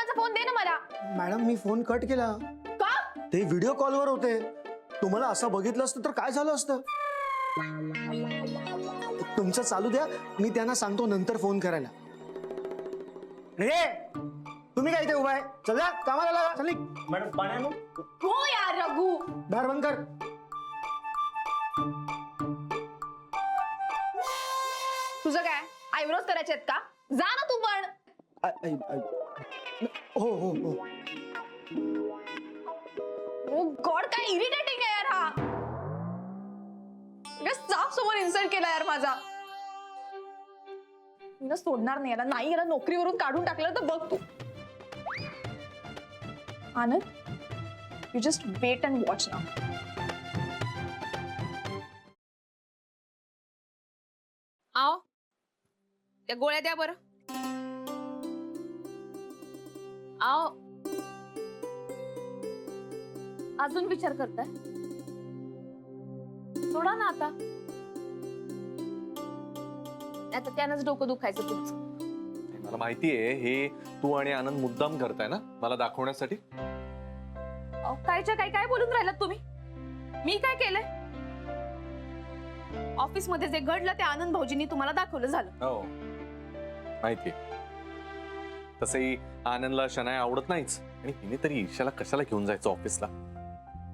पप्पांचा phone दे ना मला. Madam मी phone cut केला. का? ते व्हिडिओ कॉलवर होते. तुम्हाला असं बघितलं असतं तर काय झालं असतं. तुमचं चालू द्या, मी त्यांना सांगतो नंतर फोन करायला. रे तुम्ही काय इथे उभा आहे? चला कामाला लागा. चल निघ. मॅडम पाणी आणू? हो यार रघु. दार बंद कर. तुझं काय आयब्रोज करायचे आहेत का? जा ना तू पण. हो हो हो. ओ गॉड काय इरिटेटिंग आहे यार हा. साफ समोर इन्सल्ट केला यार माझा. मी ना सोडणार नाही याला. नाही याला नोकरीवरून काढून टाकलं तर बघ तू. Anand, you just wait and watch now. आओ त्या गोळ्या द्या बरं. आओ अजून विचार करताय? सोडा ना आता. आता त्यानंच डोकं दुखायचं तुमचं. मला माहितीये हे तू आणि आनंद मुद्दाम करताय ना मला दाखवण्यासाठी. कायच्या काय काय बोलून राहिलात तुम्ही? मी काय केलंय? ऑफिस मध्ये जे घडलं ते आनंद भाऊजींनी तुम्हाला दाखवलं झालं. हो माहितीये. तसंही आनंदला शनाया आवडत नाहीच आणि हिने तरी ईशाला कशाला घेऊन जायचं ऑफिसला.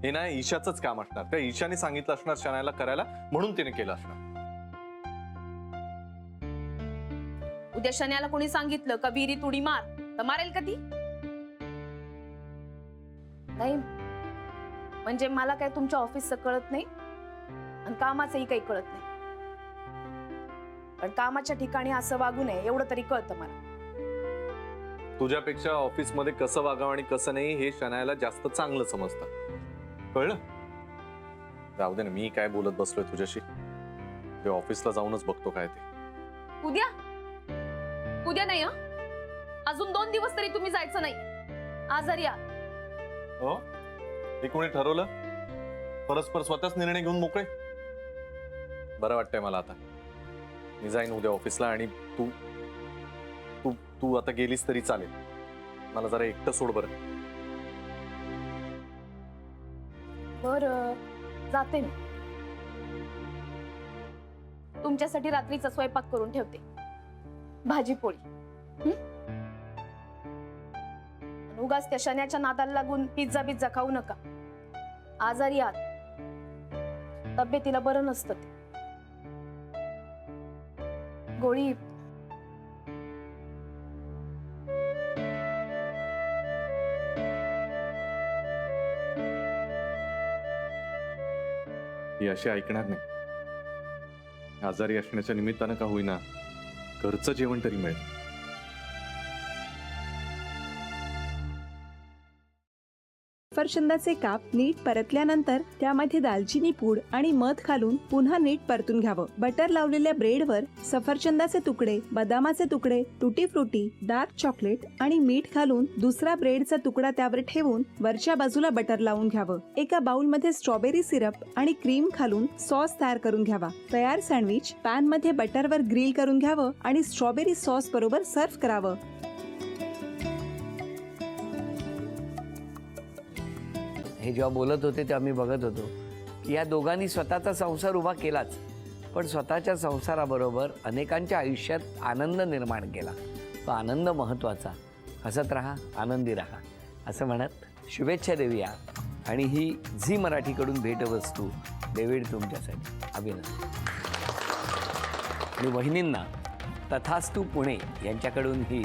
हे ना ईशाचंच काम असणार. त्या ईशाने सांगितलं असणार शनायाला करायला म्हणून तिने केलं असणार. उद्या शन्याला कोणी सांगितलं का विहिरीत उडी मार तर मारेल का ती? नाही म्हणजे मला काय तुमच्या ऑफिसचं कळत नाही आणि कामाचंही काही कळत नाही. पण कामाच्या ठिकाणी असं वागू नये एवढं तरी कळतं मला. तुझ्यापेक्षा ऑफिस मध्ये कसं वागावं आणि कसं नाही हे शनायाला जास्त चांगलं समजतं. कळलं? जाऊ दे ना मी काय बोलत बसलोय तुझ्याशी. ते ऑफिसला जाऊनच बघतो काय ते. उद्या उद्या नाही. अजून 2 दिवस तरी तुम्ही जायचं नाही. आजारी या. हो हे कोणी ठरवलं? परस्पर स्वतःच निर्णय घेऊन मोकळे. बरं वाटतंय मला आता. मी जाईन उद्या ऑफिसला आणि तू तू तू आता गेलीस तरी चालेल. मला जरा एकटं सोड बरं. बरं जाते मी. तुमच्यासाठी रात्रीचा स्वयंपाक करून ठेवते. भाजी पोळी. उगाच त्या शन्याच्या नादाला लागून पिझ्झा बिझ्झा खाऊ नका. आजारी आहात. तब्येतीला बरं नसतं ते. गोळी ही अशी ऐकणार नाही. आजारी असण्याच्या निमित्तानं का होईना घरचं जेवण तरी मिळेल. सफरचंदाचे काप नीट परतल्यानंतर त्यामध्ये दालचिनी पूड आणि मध घालून पुन्हा नीट परतून घ्यावं. बटर लावलेल्या ब्रेडवर सफरचंदाचे तुकडे, बदामाचे तुकडे, टुटी फ्रुटी, डार्क चॉकलेट आणि मीठ घालून दुसरा ब्रेडचा तुकडा त्यावर ठेवून वरच्या बाजूला बटर लावून घ्यावं. एका बाउलमध्ये स्ट्रॉबेरी सिरप आणि क्रीम घालून सॉस तयार करून घ्यावा. तयार सँडविच पॅन मध्ये बटरवर ग्रिल करून घ्यावं आणि स्ट्रॉबेरी सॉस बरोबर सर्व्ह करावं. हे जेव्हा बोलत होते तेव्हा मी बघत होतो की या दोघांनी स्वतःचा संसार उभा केलाच पण स्वतःच्या संसाराबरोबर अनेकांच्या आयुष्यात आनंद निर्माण केला. तो आनंद महत्त्वाचा. हसत राहा, आनंदी राहा असं म्हणत शुभेच्छा देऊया. आणि ही झी मराठीकडून भेटवस्तू डेव्हिड तुमच्यासाठी. अभिनंदन. आणि वहिनींना तथास्तू पुणे यांच्याकडून ही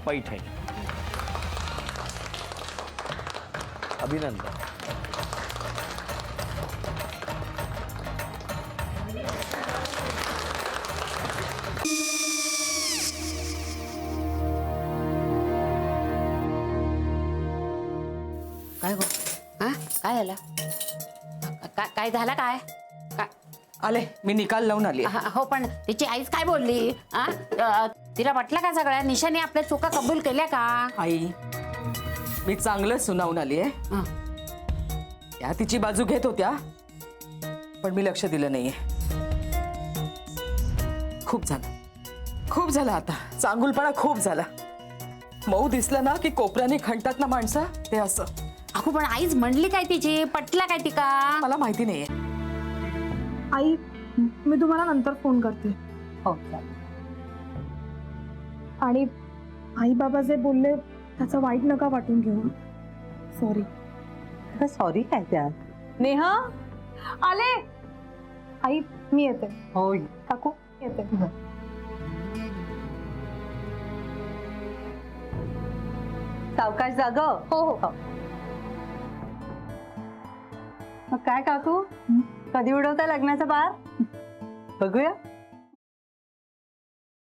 पैठणी. अभिनंदन. काय गो? हा काय झालं? काय झालं काय? आले मी निकाल लावून आली. हो पण तिची आईच काय बोलली? तिला वाटलं का सगळ्या निशाने आपल्या चुका कबूल केल्या का? आई मी चांगलं सुनावून आली आहे. त्या तिची बाजू घेत होत्या पण मी लक्ष दिलं नाहीये. खूप झालं आता. चांगुलपणा खूप झाला. मऊ दिसलं ना की कोपऱ्याने खणतात ना माणसं, ते असं. अगो पण आईच म्हणली काय तिची, पटला काय ती का? मला माहिती नाहीये. आई मी तुम्हाला नंतर फोन करते. हो आणि आई बाबा जे बोलले त्याचं वाईट नका वाटून घेऊ. सॉरी. सॉरी काय त्या? नेहा आले. आई मी येते. हो काकू येते. सावकाश जाग. हो हो. मग काय काकू, कधी उडवता लग्नाचा बार? बघूया.